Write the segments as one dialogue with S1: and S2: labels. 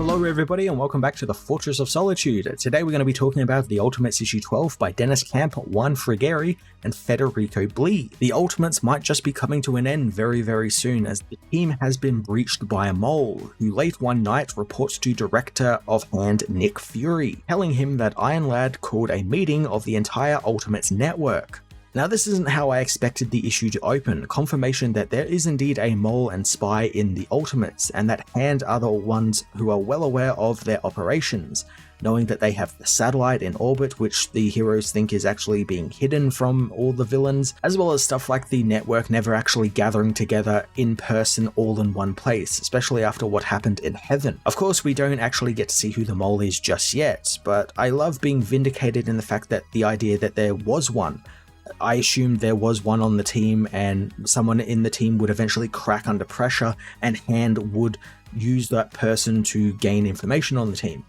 S1: Hello everybody and welcome back to the Fortress of Solitude. Today we're going to be talking about The Ultimates issue 12 by Dennis Camp, Juan Frigeri and Federico Blee. The Ultimates might just be coming to an end very soon, as the team has been breached by a mole, who late one night reports to Director of Hand Nick Fury, telling him that Iron Lad called a meeting of the entire Ultimates network. Now this isn't how I expected the issue to open, confirmation that there is indeed a mole and spy in the Ultimates, and that Hand are the ones who are well aware of their operations, knowing that they have the satellite in orbit which the heroes think is actually being hidden from all the villains, as well as stuff like the network never actually gathering together in person all in one place, especially after what happened in Heaven. Of course we don't actually get to see who the mole is just yet, but I love being vindicated in the fact that the idea that there was one. I assumed there was one on the team and someone in the team would eventually crack under pressure and Hand would use that person to gain information on the team.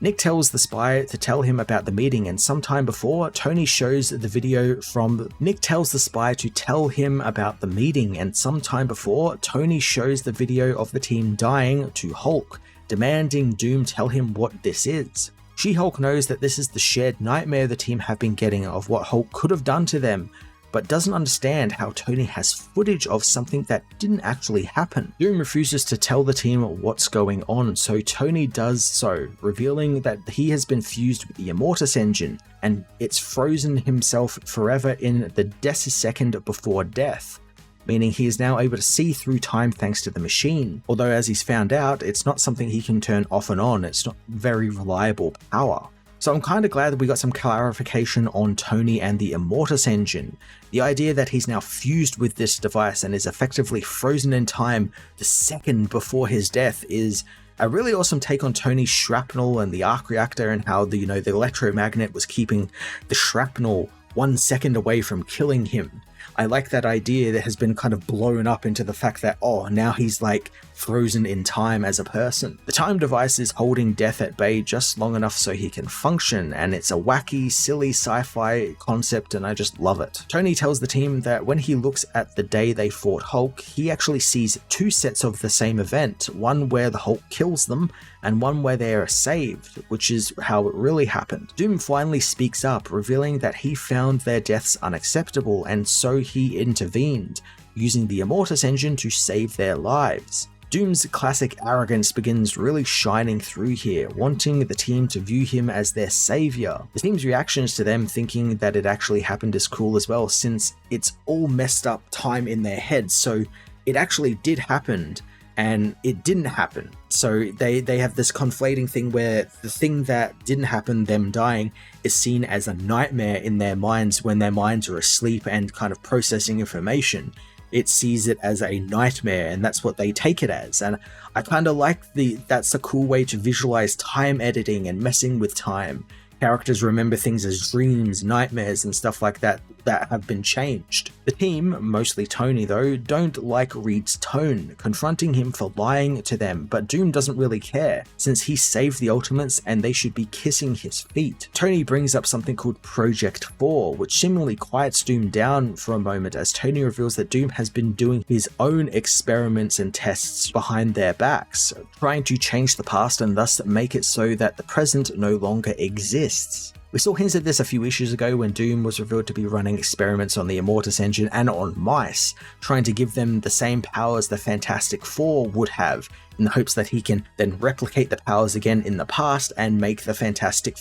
S1: Nick tells the spy to tell him about the meeting, and sometime before, Tony shows the video from... Nick tells the spy to tell him about the meeting, and sometime before, Tony shows the video of the team dying to Hulk, demanding Doom tell him what this is. She-Hulk knows that this is the shared nightmare the team have been getting of what Hulk could have done to them, but doesn't understand how Tony has footage of something that didn't actually happen. Doom refuses to tell the team what's going on, so Tony does so, revealing that he has been fused with the Immortus engine, and it's frozen himself forever in the decisecond before death, meaning he is now able to see through time thanks to the machine. Although as he's found out, it's not something he can turn off and on, it's not very reliable power. So I'm kind of glad that we got some clarification on Tony and the Immortus engine. The idea that he's now fused with this device and is effectively frozen in time the second before his death is a really awesome take on Tony's shrapnel and the arc reactor, and how the electromagnet was keeping the shrapnel 1 second away from killing him. I like that idea that has been kind of blown up into the fact that, oh, now he's like frozen in time as a person. The time device is holding death at bay just long enough so he can function, and it's a wacky, silly sci-fi concept and I just love it. Tony tells the team that when he looks at the day they fought Hulk, he actually sees two sets of the same event, one where the Hulk kills them and one where they are saved, which is how it really happened. Doom finally speaks up, revealing that he found their deaths unacceptable and so he intervened, using the Immortus engine to save their lives. Doom's classic arrogance begins really shining through here, wanting the team to view him as their savior. The team's reactions to them thinking that it actually happened is cool as well, since it's all messed up time in their heads, so it actually did happen and it didn't happen. So they have this conflating thing where the thing that didn't happen, them dying, is seen as a nightmare in their minds when their minds are asleep and kind of processing information. It sees it as a nightmare, and that's what they take it as. And I kind of like that's a cool way to visualize time editing and messing with time. Characters remember things as dreams, nightmares, and stuff like that have been changed. The team, mostly Tony though, don't like Reed's tone, confronting him for lying to them, but Doom doesn't really care, since he saved the Ultimates and they should be kissing his feet. Tony brings up something called Project 4, which seemingly quiets Doom down for a moment as Tony reveals that Doom has been doing his own experiments and tests behind their backs, trying to change the past and thus make it so that the present no longer exists. We saw hints at this a few issues ago when Doom was revealed to be running experiments on the Immortus engine and on mice, trying to give them the same powers the Fantastic Four would have, in the hopes that he can then replicate the powers again in the past and make the Fantastic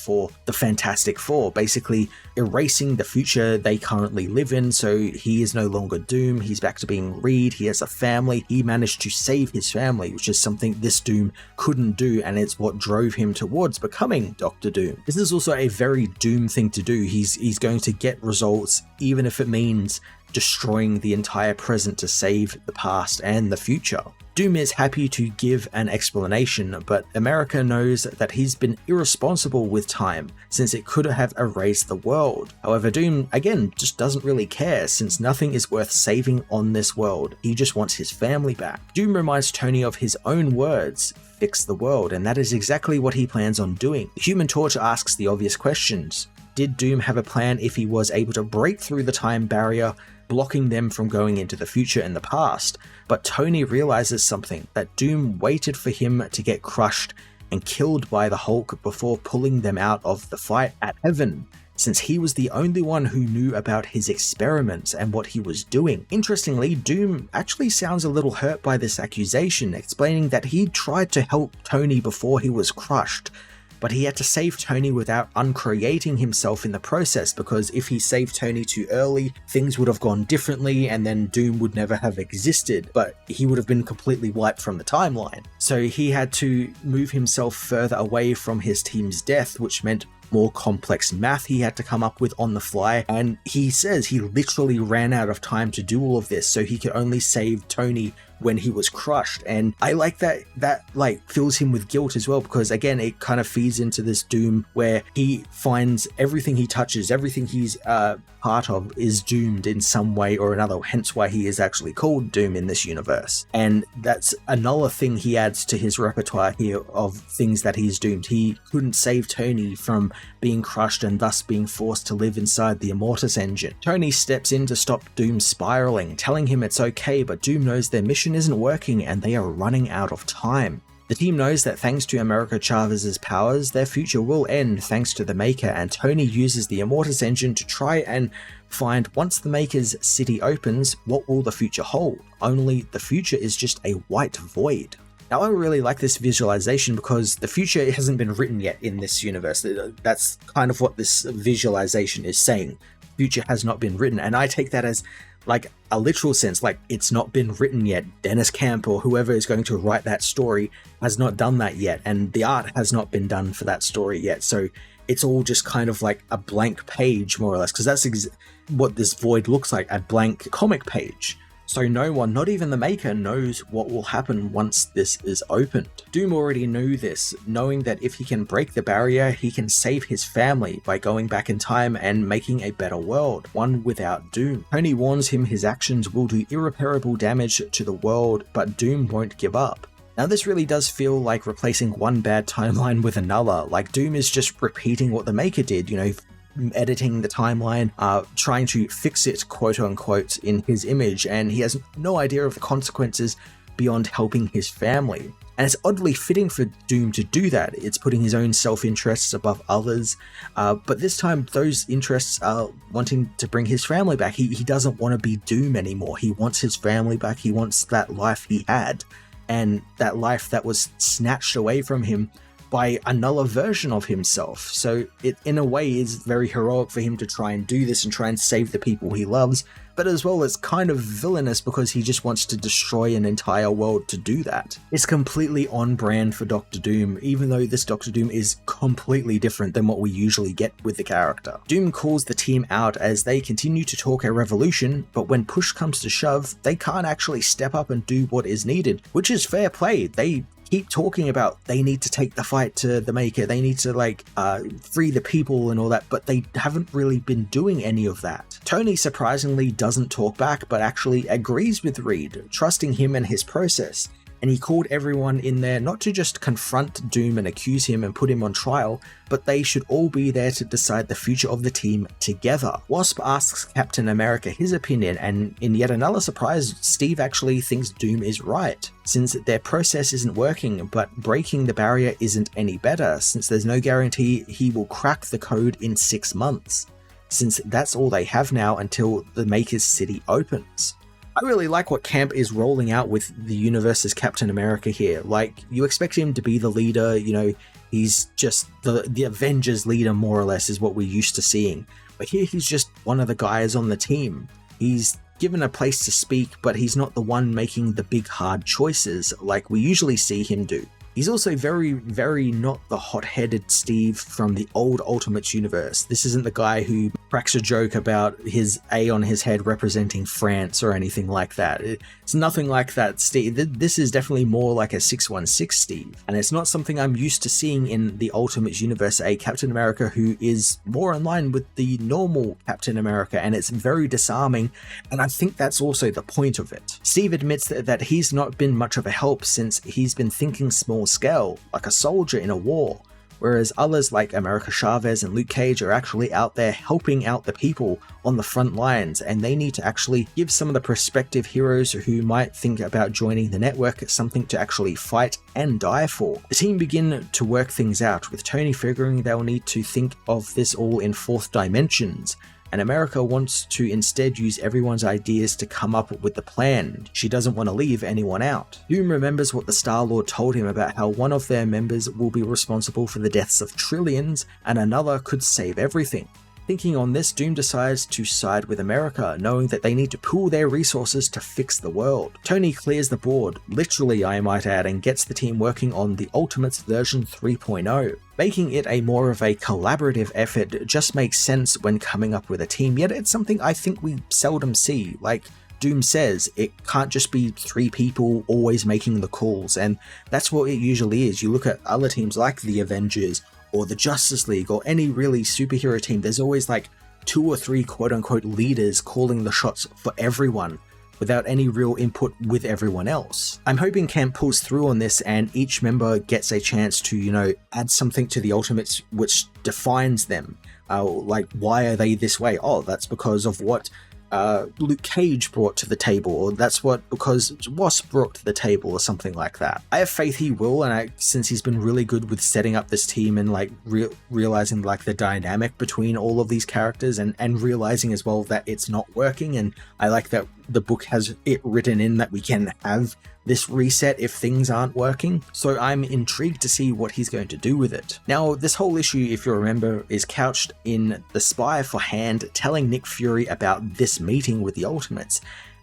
S1: Four, basically erasing the future they currently live in. So he is no longer Doom, he's back to being Reed, he has a family, he managed to save his family, which is something this Doom couldn't do, and it's what drove him towards becoming Dr. Doom. This is also a very Doom thing to do. He's going to get results even if it means destroying the entire present to save the past and the future. Doom is happy to give an explanation, but America knows that he's been irresponsible with time, since it could have erased the world. However, Doom, again, just doesn't really care, since nothing is worth saving on this world. He just wants his family back. Doom reminds Tony of his own words, "Fix the world," and that is exactly what he plans on doing. The Human Torch asks the obvious questions. Did Doom have a plan if he was able to break through the time barrier, blocking them from going into the future and the past? But Tony realizes something, that Doom waited for him to get crushed and killed by the Hulk before pulling them out of the fight at Heaven, since he was the only one who knew about his experiments and what he was doing. Interestingly, Doom actually sounds a little hurt by this accusation, explaining that he tried to help Tony before he was crushed, but he had to save Tony without uncreating himself in the process, because if he saved Tony too early, things would have gone differently and then Doom would never have existed, but he would have been completely wiped from the timeline. So he had to move himself further away from his team's death, which meant more complex math he had to come up with on the fly, and he says he literally ran out of time to do all of this, so he could only save Tony when he was crushed. And I like that like fills him with guilt as well, because again it kind of feeds into this Doom where he finds everything he touches, everything he's part of is doomed in some way or another, hence why he is actually called Doom in this universe. And that's another thing he adds to his repertoire here of things that he's doomed. He couldn't save Tony from being crushed and thus being forced to live inside the Immortus engine. Tony steps in to stop Doom spiraling, telling him it's okay, but Doom knows their mission isn't working and they are running out of time. The team knows that thanks to America Chavez's powers, their future will end thanks to the Maker, and Tony uses the Immortus engine to try and find, once the Maker's city opens, what will the future hold? Only the future is just a white void. Now I really like this visualization because the future hasn't been written yet in this universe. That's kind of what this visualization is saying. Future has not been written, and I take that as like a literal sense, like it's not been written yet. Dennis Camp or whoever is going to write that story has not done that yet, and the art has not been done for that story yet. So it's all just kind of like a blank page, more or less, because that's what this void looks like, a blank comic page. So no one, not even the Maker, knows what will happen once this is opened. Doom already knew this, knowing that if he can break the barrier, he can save his family by going back in time and making a better world, one without Doom. Tony warns him his actions will do irreparable damage to the world, but Doom won't give up. Now this really does feel like replacing one bad timeline with another, like Doom is just repeating what the Maker did, you know, editing the timeline, trying to fix it, quote unquote, in his image, and he has no idea of the consequences beyond helping his family. And it's oddly fitting for Doom to do that. It's putting his own self-interests above others, but this time those interests are wanting to bring his family back. He doesn't want to be Doom anymore. He wants his family back. He wants that life he had, and that life that was snatched away from him by another version of himself. So it, in a way, is very heroic for him to try and do this and try and save the people he loves, but as well as kind of villainous because he just wants to destroy an entire world to do that. It's completely on brand for Doctor Doom, even though this Doctor Doom is completely different than what we usually get with the character. Doom calls the team out as they continue to talk a revolution, but when push comes to shove, they can't actually step up and do what is needed, which is fair play. They keep talking about they need to take the fight to the Maker, they need to free the people and all that, but they haven't really been doing any of that. Tony surprisingly doesn't talk back, but actually agrees with Reed, trusting him and his process. And he called everyone in there not to just confront Doom and accuse him and put him on trial, but they should all be there to decide the future of the team together. Wasp asks Captain America his opinion, and in yet another surprise, Steve actually thinks Doom is right, since their process isn't working, but breaking the barrier isn't any better, since there's no guarantee he will crack the code in 6 months, since that's all they have now until the Maker's city opens. I really like what Camp is rolling out with the universe's Captain America here. Like, you expect him to be the leader, you know, he's just the Avengers leader, more or less, is what we're used to seeing. But here he's just one of the guys on the team. He's given a place to speak, but he's not the one making the big hard choices like we usually see him do. He's also very, very not the hot-headed Steve from the old Ultimates universe. This isn't the guy who cracks a joke about his A on his head representing France or anything like that. It's nothing like that Steve. This is definitely more like a 616 Steve. And it's not something I'm used to seeing in the Ultimates universe, a Captain America who is more in line with the normal Captain America, and it's very disarming, and I think that's also the point of it. Steve admits that he's not been much of a help since he's been thinking small scale, like a soldier in a war, whereas others like America Chavez and Luke Cage are actually out there helping out the people on the front lines, and they need to actually give some of the prospective heroes who might think about joining the network something to actually fight and die for. The team begin to work things out, with Tony figuring they'll need to think of this all in fourth dimensions, and America wants to instead use everyone's ideas to come up with the plan. She doesn't want to leave anyone out. Doom remembers what the Star-Lord told him about how one of their members will be responsible for the deaths of trillions and another could save everything. Thinking on this, Doom decides to side with America, knowing that they need to pool their resources to fix the world. Tony clears the board, literally I might add, and gets the team working on the Ultimates version 3.0. Making it a more of a collaborative effort just makes sense when coming up with a team, yet it's something I think we seldom see. Like Doom says, it can't just be 3 people always making the calls, and that's what it usually is. You look at other teams like the Avengers, or the Justice League, or any really superhero team, there's always like 2 or 3 quote-unquote leaders calling the shots for everyone, without any real input with everyone else. I'm hoping Camp pulls through on this and each member gets a chance to, add something to the Ultimates which defines them. Like, why are they this way? Oh, that's because of what Luke Cage brought to the table, or that's what because Wasp brought to the table, or something like that. I have faith he will, and since he's been really good with setting up this team and like realizing like the dynamic between all of these characters, and realizing as well that it's not working, and I like that the book has it written in that we can have this reset if things aren't working, so I'm intrigued to see what he's going to do with it. Now, this whole issue, if you remember, is couched in the spy for Hand telling Nick Fury about this meeting with the Ultimates,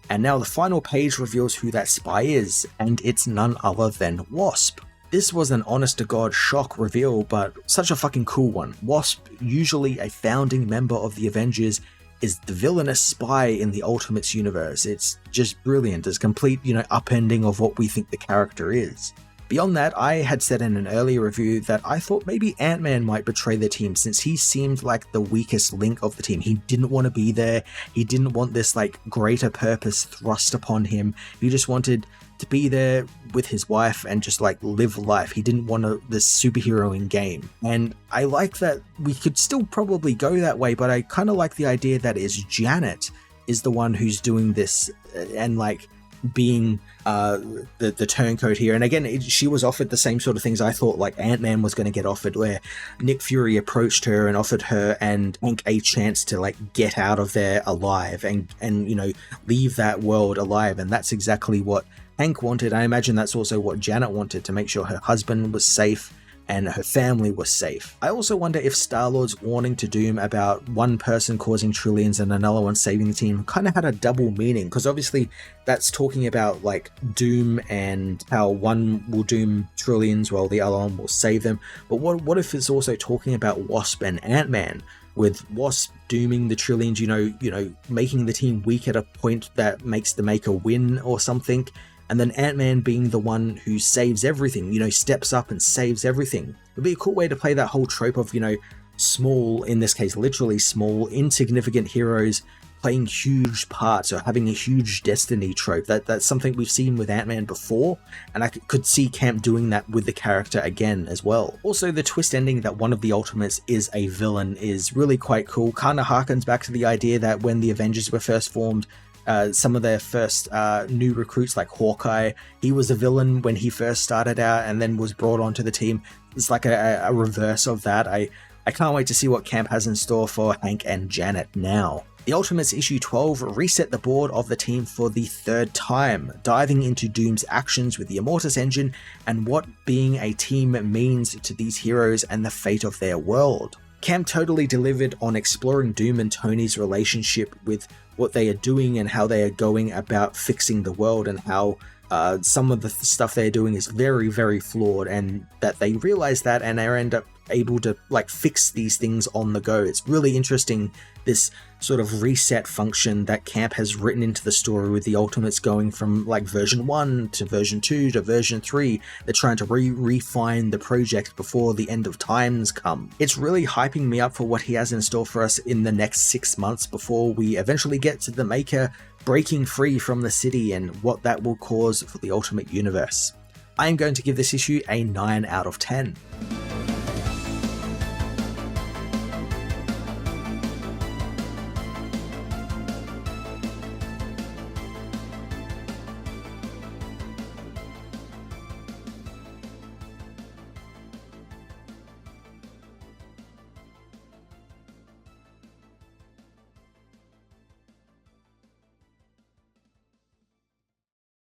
S1: and now the final page reveals who that spy is, and it's none other than Wasp. This was an honest-to-God shock reveal, but such a fucking cool one. Wasp, usually a founding member of the Avengers, is the villainous spy in the Ultimates universe. It's just brilliant. It's complete, upending of what we think the character is. Beyond that, I had said in an earlier review that I thought maybe Ant-Man might betray the team, since he seemed like the weakest link of the team. He didn't want to be there. He didn't want this greater purpose thrust upon him. He just wanted to be there with his wife and just live life. He didn't want this superheroing game. And I like that we could still probably go that way, but I kind of like the idea that Janet is the one who's doing this and being the turncoat here. And again, she was offered the same sort of things I thought Ant-Man was going to get offered, where Nick Fury approached her and offered her and Hank a chance to get out of there alive and leave that world alive. And that's exactly what Hank wanted. I imagine that's also what Janet wanted, to make sure her husband was safe and her family was safe. I also wonder if Star-Lord's warning to Doom about one person causing trillions and another one saving the team kind of had a double meaning, because obviously that's talking about Doom and how one will doom trillions while the other one will save them. But what if it's also talking about Wasp and Ant-Man, with Wasp dooming the trillions, making the team weak at a point that makes the Maker win or something, and then Ant-Man being the one who saves everything, steps up and saves everything. It'd be a cool way to play that whole trope of, small, in this case literally small, insignificant heroes playing huge parts or having a huge destiny trope. That's something we've seen with Ant-Man before, and I could see Camp doing that with the character again as well. Also, the twist ending that one of the Ultimates is a villain is really quite cool. Kind of harkens back to the idea that when the Avengers were first formed, some of their first new recruits like Hawkeye, he was a villain when he first started out and then was brought onto the team. It's like a reverse of that. I can't wait to see what Camp has in store for Hank and Janet now. The Ultimates issue 12 reset the board of the team for the 3rd time, diving into Doom's actions with the Immortus engine and what being a team means to these heroes and the fate of their world. Camp totally delivered on exploring Doom and Tony's relationship with what they are doing and how they are going about fixing the world, and how some of the stuff they're doing is very, very flawed, and that they realize that and are end up able to fix these things on the go. It's really interesting, this sort of reset function that Camp has written into the story, with the Ultimates going from version 1 to version 2 to version 3. They're trying to refine the project before the end of times come. It's really hyping me up for what he has in store for us in the next 6 months before we eventually get to the Maker breaking free from the city and what that will cause for the Ultimate Universe. I am going to give this issue a 9 out of 10.